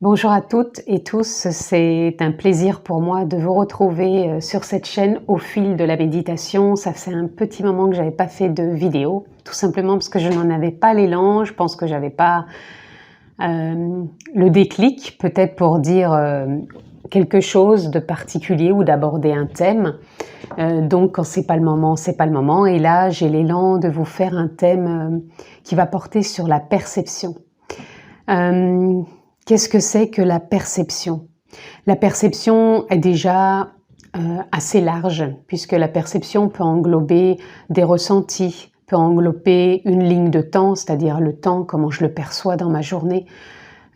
Bonjour à toutes et tous, c'est un plaisir pour moi de vous retrouver sur cette chaîne au fil de la méditation. Ça fait un petit moment que j'avais pas fait de vidéo, tout simplement parce que je n'en avais pas l'élan. Je pense que j'avais pas le déclic, peut-être pour dire quelque chose de particulier ou d'aborder un thème. Donc quand c'est pas le moment, c'est pas le moment. Et là, j'ai l'élan de vous faire un thème qui va porter sur la perception. Qu'est-ce que c'est que la perception? La perception est déjà assez large, puisque la perception peut englober des ressentis, peut englober une ligne de temps, c'est-à-dire le temps, comment je le perçois dans ma journée.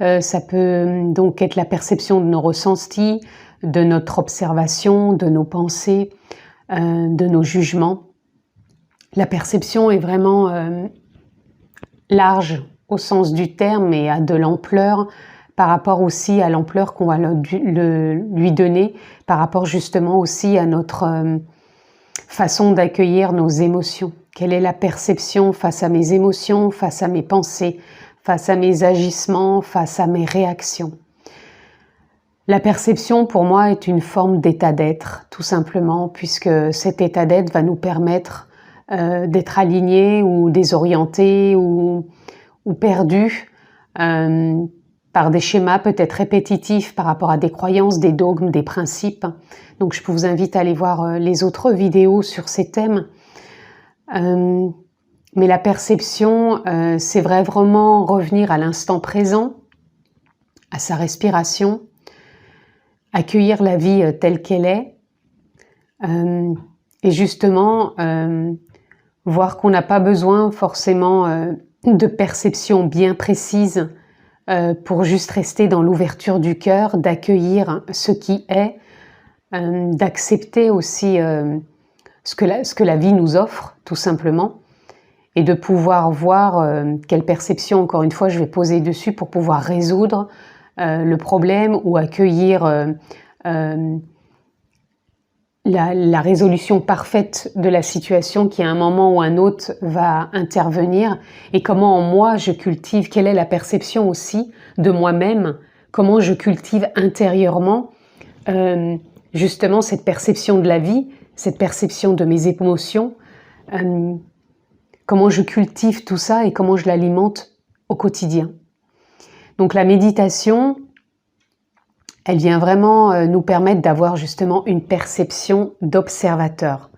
Ça peut donc être la perception de nos ressentis, de notre observation, de nos pensées, de nos jugements. La perception est vraiment large au sens du terme et a de l'ampleur par rapport aussi à l'ampleur qu'on va lui donner, par rapport justement aussi à notre façon d'accueillir nos émotions. Quelle est la perception face à mes émotions, face à mes pensées, face à mes agissements, face à mes réactions? La perception, pour moi, est une forme d'état d'être, tout simplement, puisque cet état d'être va nous permettre d'être alignés ou désorientés ou perdus par des schémas peut-être répétitifs par rapport à des croyances, des dogmes, des principes. Donc je vous invite à aller voir les autres vidéos sur ces thèmes. Mais la perception, c'est vraiment revenir à l'instant présent, à sa respiration, accueillir la vie telle qu'elle est, et justement voir qu'on n'a pas besoin forcément de perception bien précise pour juste rester dans l'ouverture du cœur, d'accueillir ce qui est, d'accepter aussi ce que la vie nous offre, tout simplement, et de pouvoir voir quelle perception, encore une fois, je vais poser dessus pour pouvoir résoudre le problème ou accueillir la résolution parfaite de la situation qui à un moment ou un autre va intervenir, et comment en moi je cultive, quelle est la perception aussi de moi-même, comment je cultive intérieurement justement cette perception de la vie, cette perception de mes émotions, comment je cultive tout ça et comment je l'alimente au quotidien. Donc la méditation, elle vient vraiment nous permettre d'avoir justement une perception d'observateur.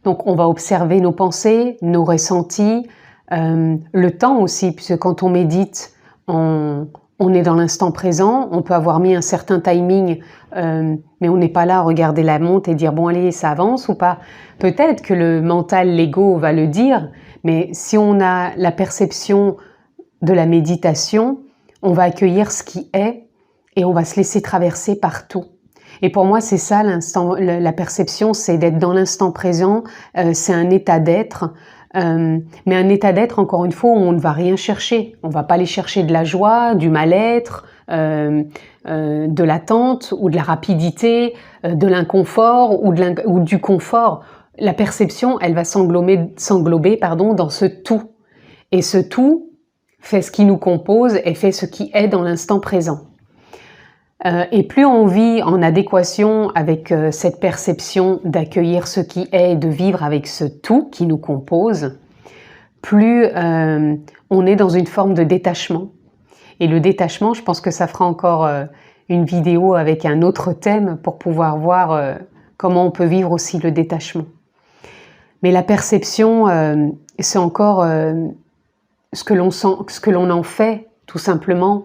Donc on va observer nos pensées, nos ressentis, le temps aussi, puisque quand on médite, on est dans l'instant présent, on peut avoir mis un certain timing, mais on n'est pas là à regarder la montre et dire « bon allez, ça avance » ou pas. Peut-être que le mental, l'ego va le dire, mais si on a la perception de la méditation, on va accueillir ce qui est, et on va se laisser traverser par tout. Et pour moi, c'est ça la perception, c'est d'être dans l'instant présent, c'est un état d'être, mais un état d'être, encore une fois, où on ne va rien chercher. On ne va pas aller chercher de la joie, du mal-être, de l'attente ou de la rapidité, de l'inconfort ou du confort. La perception, elle va s'englober dans ce tout. Et ce tout fait ce qui nous compose et fait ce qui est dans l'instant présent. Et plus on vit en adéquation avec cette perception d'accueillir ce qui est et de vivre avec ce tout qui nous compose, plus on est dans une forme de détachement. Et le détachement, je pense que ça fera encore une vidéo avec un autre thème pour pouvoir voir comment on peut vivre aussi le détachement. Mais la perception, c'est encore ce que l'on en fait, tout simplement,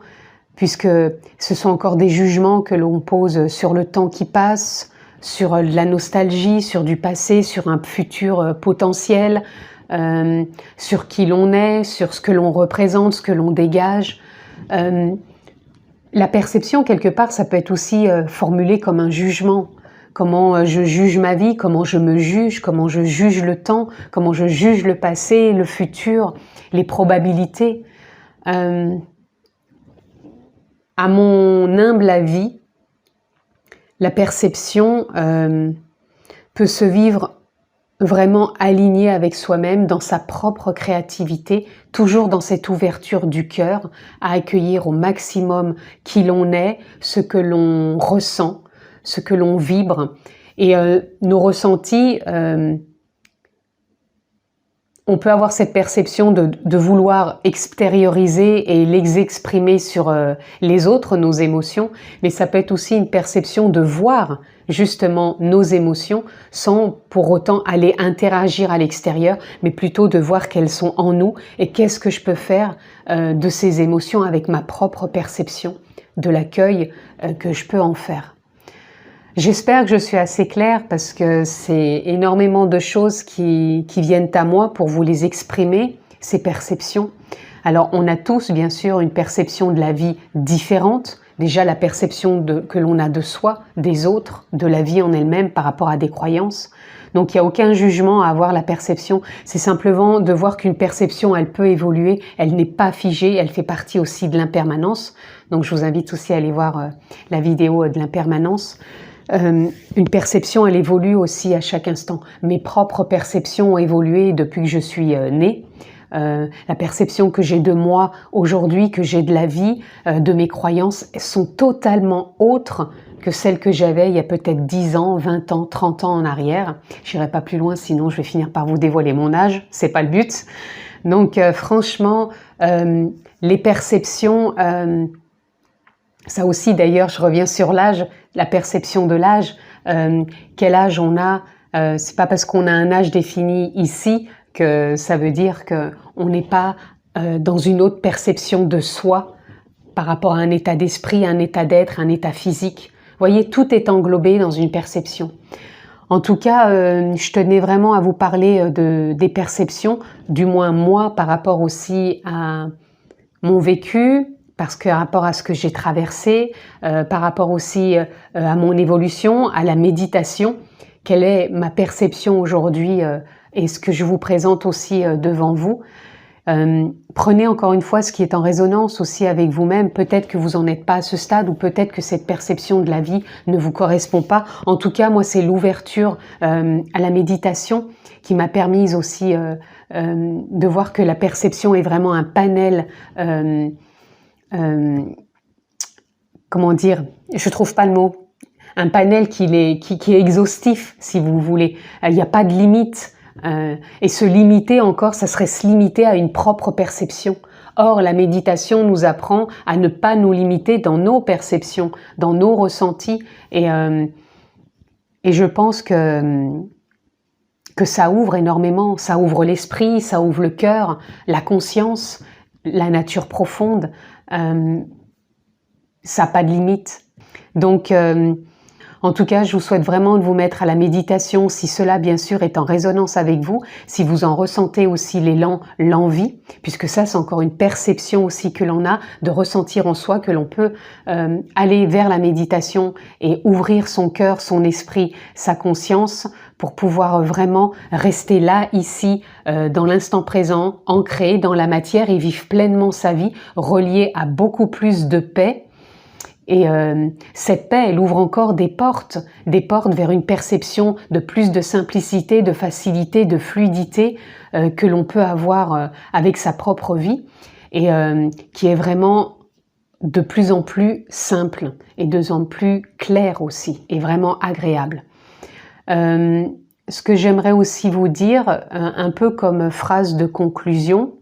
puisque ce sont encore des jugements que l'on pose sur le temps qui passe, sur la nostalgie, sur du passé, sur un futur potentiel, sur qui l'on est, sur ce que l'on représente, ce que l'on dégage. La perception, quelque part, ça peut être aussi formulé comme un jugement. Comment je juge ma vie, comment je me juge, comment je juge le temps, comment je juge le passé, le futur, les probabilités. À mon humble avis, la perception peut se vivre vraiment aligné avec soi-même, dans sa propre créativité, toujours dans cette ouverture du cœur, à accueillir au maximum qui l'on est, ce que l'on ressent, ce que l'on vibre. Et nos ressentis, on peut avoir cette perception de vouloir extérioriser et les exprimer sur les autres, nos émotions, mais ça peut être aussi une perception de voir justement nos émotions sans pour autant aller interagir à l'extérieur, mais plutôt de voir qu'elles sont en nous et qu'est-ce que je peux faire de ces émotions avec ma propre perception, de l'accueil que je peux en faire. J'espère que je suis assez claire parce que c'est énormément de choses qui viennent à moi pour vous les exprimer, ces perceptions. Alors on a tous bien sûr une perception de la vie différente, déjà la perception que l'on a de soi, des autres, de la vie en elle-même par rapport à des croyances. Donc il n'y a aucun jugement à avoir la perception, c'est simplement de voir qu'une perception elle peut évoluer, elle n'est pas figée, elle fait partie aussi de l'impermanence. Donc je vous invite aussi à aller voir la vidéo de l'impermanence. Une perception, elle évolue aussi à chaque instant. Mes propres perceptions ont évolué depuis que je suis née. La perception que j'ai de moi aujourd'hui, que j'ai de la vie, de mes croyances, sont totalement autres que celles que j'avais il y a peut-être 10 ans, 20 ans, 30 ans en arrière. J'irai pas plus loin, sinon je vais finir par vous dévoiler mon âge. C'est pas le but. Donc franchement, les perceptions... ça aussi, d'ailleurs, je reviens sur l'âge, la perception de l'âge. Quel âge on a, c'est pas parce qu'on a un âge défini ici que ça veut dire qu'on n'est pas dans une autre perception de soi par rapport à un état d'esprit, un état d'être, un état physique. Vous voyez, tout est englobé dans une perception. En tout cas, je tenais vraiment à vous parler des perceptions, du moins moi, par rapport aussi à mon vécu, parce que par rapport à ce que j'ai traversé, par rapport aussi à mon évolution, à la méditation, quelle est ma perception aujourd'hui et ce que je vous présente aussi devant vous. Prenez encore une fois ce qui est en résonance aussi avec vous-même. Peut-être que vous n'en êtes pas à ce stade ou peut-être que cette perception de la vie ne vous correspond pas. En tout cas, moi, c'est l'ouverture à la méditation qui m'a permise aussi de voir que la perception est vraiment un panel comment dire, je trouve pas le mot, un panel qui est exhaustif, si vous voulez. Il n'y a pas de limite. Et se limiter encore, ça serait se limiter à une propre perception. Or, la méditation nous apprend à ne pas nous limiter dans nos perceptions, dans nos ressentis. Et je pense que ça ouvre énormément. Ça ouvre l'esprit, ça ouvre le cœur, la conscience, la nature profonde. Ça n'a pas de limite. Donc, en tout cas, je vous souhaite vraiment de vous mettre à la méditation si cela, bien sûr, est en résonance avec vous, si vous en ressentez aussi l'élan, l'envie, puisque ça, c'est encore une perception aussi que l'on a, de ressentir en soi que l'on peut aller vers la méditation et ouvrir son cœur, son esprit, sa conscience, pour pouvoir vraiment rester là, ici, dans l'instant présent, ancré dans la matière et vivre pleinement sa vie, relié à beaucoup plus de paix. Et cette paix, elle ouvre encore des portes vers une perception de plus de simplicité, de facilité, de fluidité que l'on peut avoir avec sa propre vie et qui est vraiment de plus en plus simple et de plus en plus clair aussi et vraiment agréable. Ce que j'aimerais aussi vous dire, un peu comme phrase de conclusion,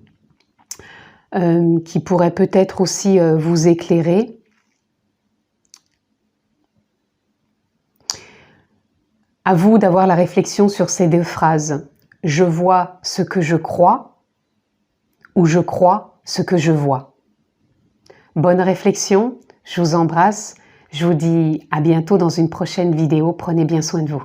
qui pourrait peut-être aussi vous éclairer, à vous d'avoir la réflexion sur ces deux phrases. Je vois ce que je crois ou je crois ce que je vois. Bonne réflexion, je vous embrasse, je vous dis à bientôt dans une prochaine vidéo, prenez bien soin de vous.